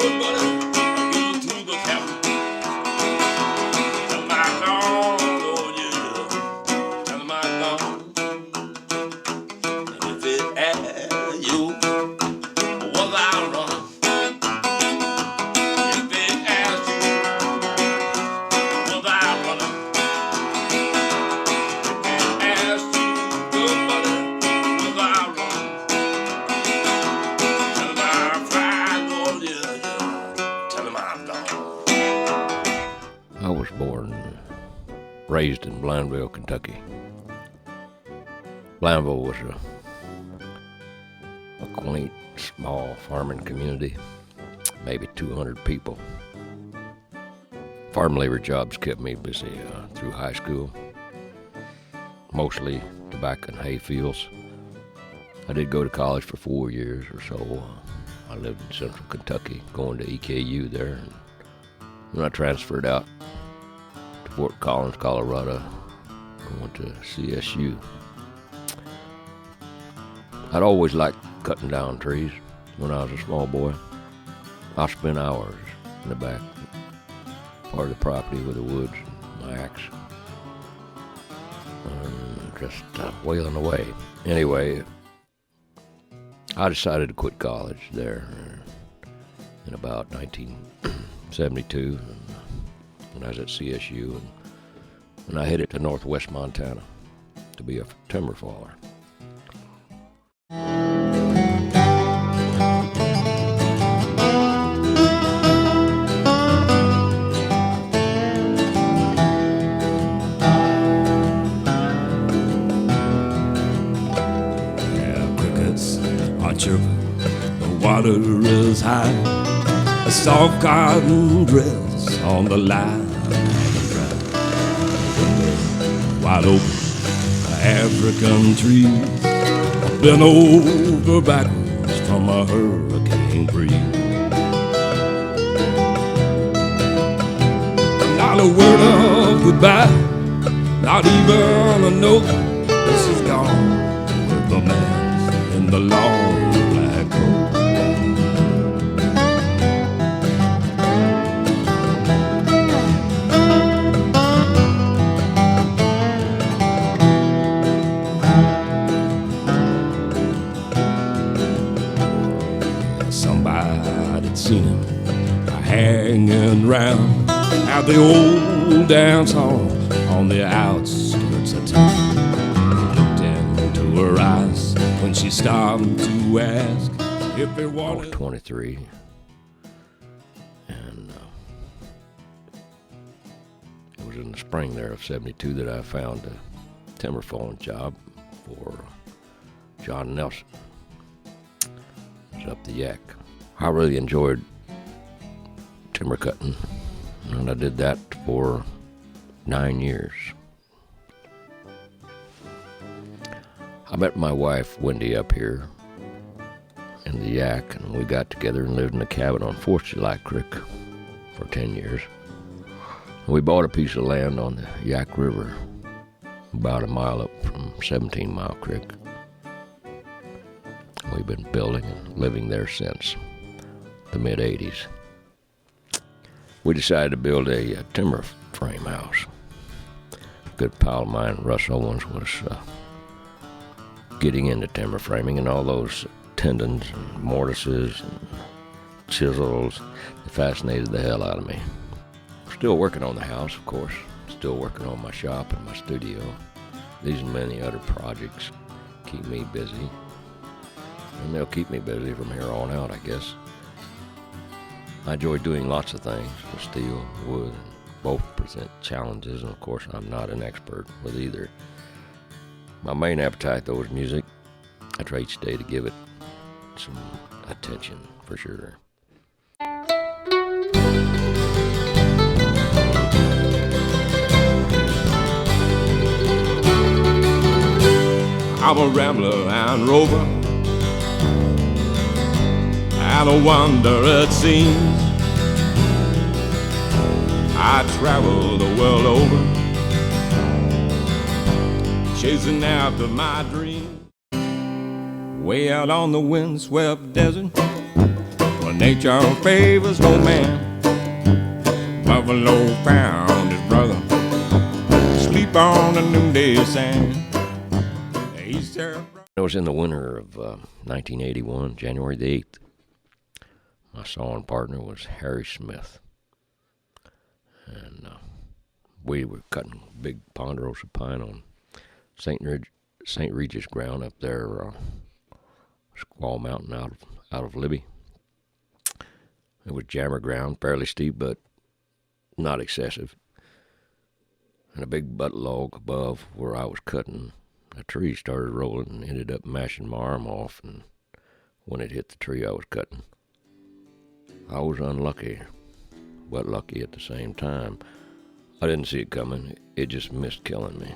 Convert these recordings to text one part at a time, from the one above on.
good buddy. Get her to the cabin. Tell him I'm gone, oh yeah. Tell him I'm gone. And if it asks you, was I wrong? If it asks you, was I running? If it asks you, good buddy, was I wrong? Tell him I'm fine, oh yeah, yeah. Tell him I'm gone. I was born and raised in Blandville, Kentucky. Blandville was a quaint, small farming community, maybe 200 people. Farm labor jobs kept me busy through high school, mostly tobacco and hay fields. I did go to college for 4 years or so. I lived in central Kentucky, going to EKU there. And when I transferred out to Fort Collins, Colorado, I went to CSU. I'd always liked cutting down trees when I was a small boy. I spent hours in the back part of the property with the woods and my axe, and just wailing away. Anyway, I decided to quit college there in about 1972 when I was at CSU, and I headed to northwest Montana to be a timber faller. The water is high, a soft cotton dress on the line of the drive. Wide open African trees, bent over backwards from a hurricane breeze. Not a word of goodbye, not even a note. This is gone with the man in the long black coat. Somebody'd seen him hanging round at the old dance hall on the outskirts of town. He looked into her eyes when she stopped to ask if they wanted. I was 23, and it was in the spring there of 72 that I found a timber falling job for John Nelson. It was up the Yak. I really enjoyed timber cutting, and I did that for 9 years. I met my wife, Wendy, up here in the Yak, and we got together and lived in a cabin on 4th July Creek for 10 years. And we bought a piece of land on the Yak River, about a mile up from 17 Mile Creek. We've been building and living there since the mid-'80s. We decided to build a timber frame house. A good pal of mine, Russ Owens, was getting into timber framing, and all those tendons and mortises and chisels, it fascinated the hell out of me. Still working on the house, of course. Still working on my shop and my studio. These and many other projects keep me busy. And they'll keep me busy from here on out, I guess. I enjoy doing lots of things with steel, wood, and both present challenges, and of course I'm not an expert with either. My main appetite, though, is music. I try each day to give it some attention, for sure. I'm a rambler and rover, and a wanderer it seems. I travel the world over, chasing after my dream. Way out on the windswept desert, where Nature favors no man. Buffalo found his brother sleep on the noonday sand. It was in the winter of 1981, January the 8th. My sawing partner was Harry Smith. And we were cutting big ponderosa pine on St. Regis ground up there, Squaw Mountain out of Libby. It was jammer ground, fairly steep, but not excessive. And a big butt log above where I was cutting, a tree started rolling and ended up mashing my arm off, and when it hit the tree I was cutting, I was unlucky, but lucky at the same time. I didn't see it coming. It just missed killing me.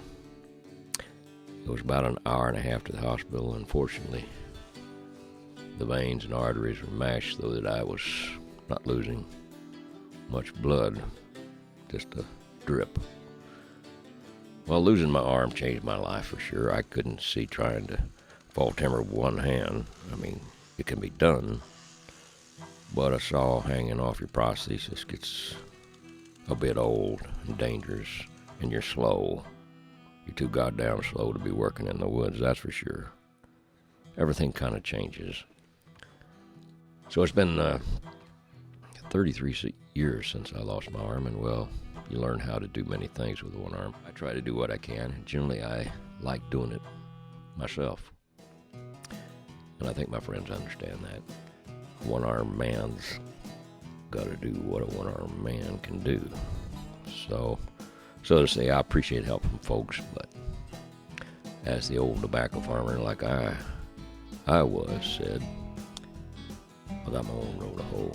It was about an hour and a half to the hospital. Unfortunately, the veins and arteries were mashed so that I was not losing much blood, just a drip. Well, losing my arm changed my life for sure. I couldn't see trying to fall timber with one hand. I mean, it can be done, but a saw hanging off your prosthesis gets a bit old and dangerous, and you're slow. You're too goddamn slow to be working in the woods, that's for sure. Everything kind of changes. So it's been 33 years since I lost my arm, and well, you learn how to do many things with one arm. I try to do what I can. Generally, I like doing it myself. And I think my friends understand that. One-armed man's got to do what a one-armed man can do. So to say, I appreciate help from folks, but as the old tobacco farmer like I was said, I got my own road to hoe.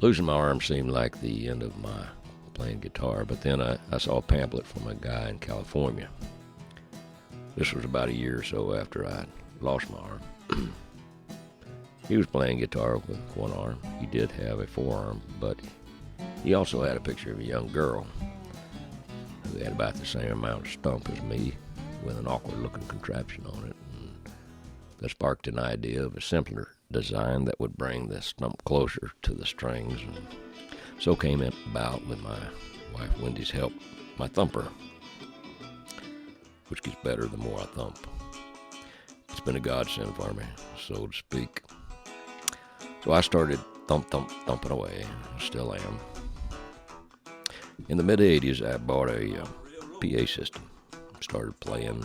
Losing my arm seemed like the end of my playing guitar, but then I saw a pamphlet from a guy in California. This was about a year or so after I lost my arm. He was playing guitar with one arm. He did have a forearm, but he also had a picture of a young girl who had about the same amount of stump as me with an awkward-looking contraption on it. And that sparked an idea of a simpler design that would bring the stump closer to the strings. And so came it about with my wife Wendy's help, my thumper, which gets better the more I thump. It's been a godsend for me, so to speak. So I started thumping away, still am. In the mid-'80s, I bought a PA system, started playing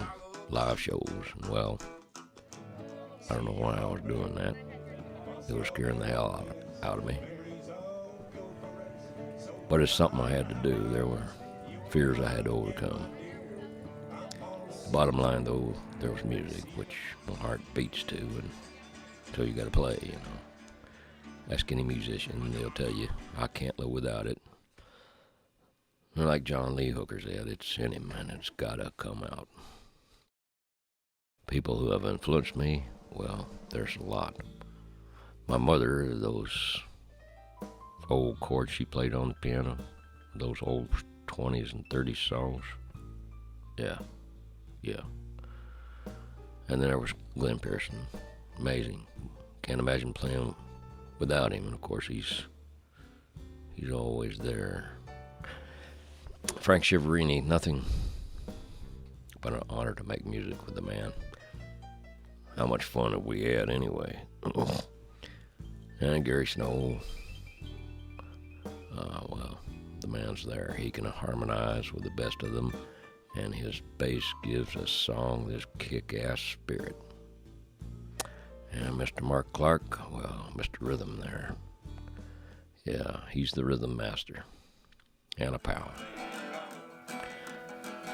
live shows, and well, I don't know why I was doing that. It was scaring the hell out of me. But it's something I had to do. There were fears I had to overcome. Bottom line, though, there was music, which my heart beats to, and so you got to play, you know. Ask any musician, they'll tell you, I can't live without it. And like John Lee Hooker said, it's in him and it's got to come out. People who have influenced me, well, there's a lot. My mother, those old chords she played on the piano, those old 20s and 30s songs, yeah. And then there was Glenn Pearson, amazing. Can't imagine playing without him, and of course he's always there. Frank Shiverini, nothing but an honor to make music with the man. How much fun have we had anyway? And Gary Snow, well, the man's there. He can harmonize with the best of them, and his bass gives a song this kick-ass spirit. And Mr. Mark Clark, well, Mr. Rhythm there. Yeah, he's the rhythm master. And a pal.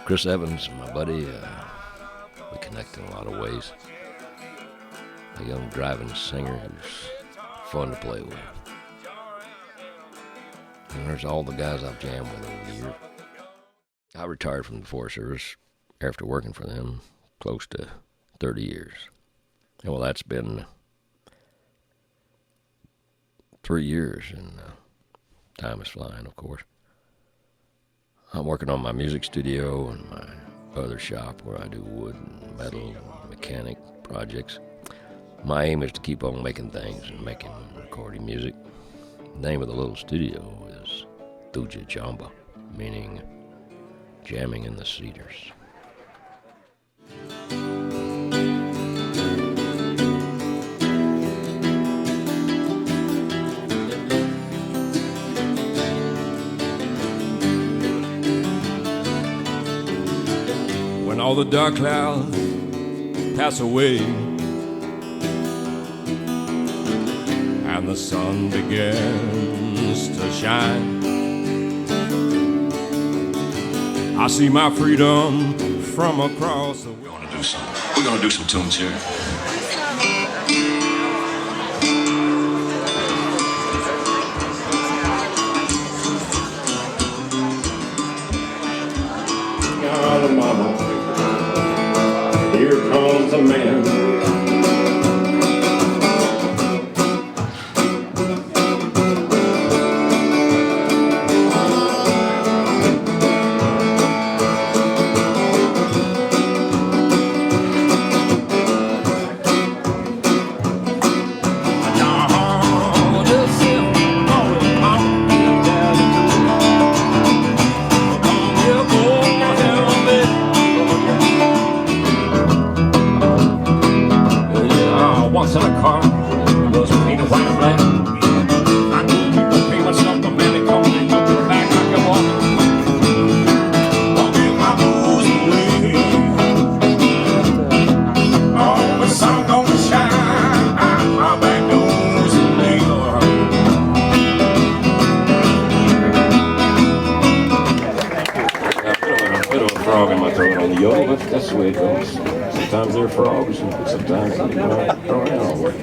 Chris Evans, my buddy, we connect in a lot of ways. A young driving singer who's fun to play with. And there's all the guys I've jammed with over the years. I retired from the Forest Service after working for them close to 30 years. And well, that's been 3 years, and time is flying, of course. I'm working on my music studio and my other shop where I do wood and metal and mechanic projects. My aim is to keep on making things and making recording music. The name of the little studio is Thuja Jamba, meaning jamming in the cedars. When all the dark clouds pass away and the sun begins to shine, I see my freedom from across the world. We're gonna do some tunes here. God, mama, here comes a man. Once in a car, was painted white and black. I knew you could pay myself, the man that comes and took me back. I can walking my blues away. Oh, the sun gonna shine out my back doors and a bit of a frog in my throat on the yodel, but that's the way it goes. Sometimes they're frogs, and sometimes they go around.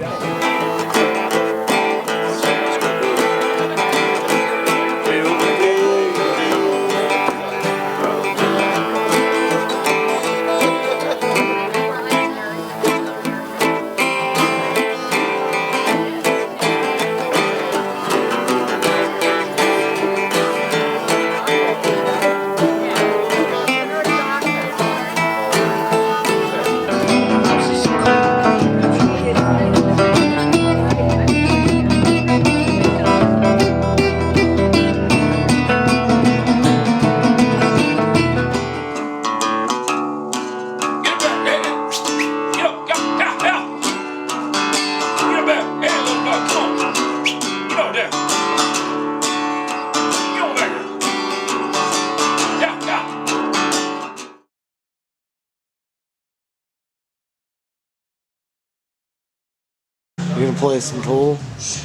You gonna play some pool?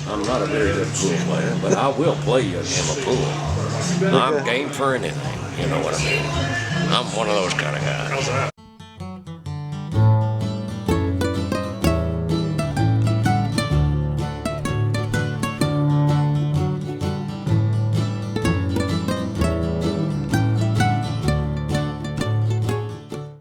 I'm not a very good pool player, but I will play you a game of pool. I'm game for anything, you know what I mean? I'm one of those kind of guys.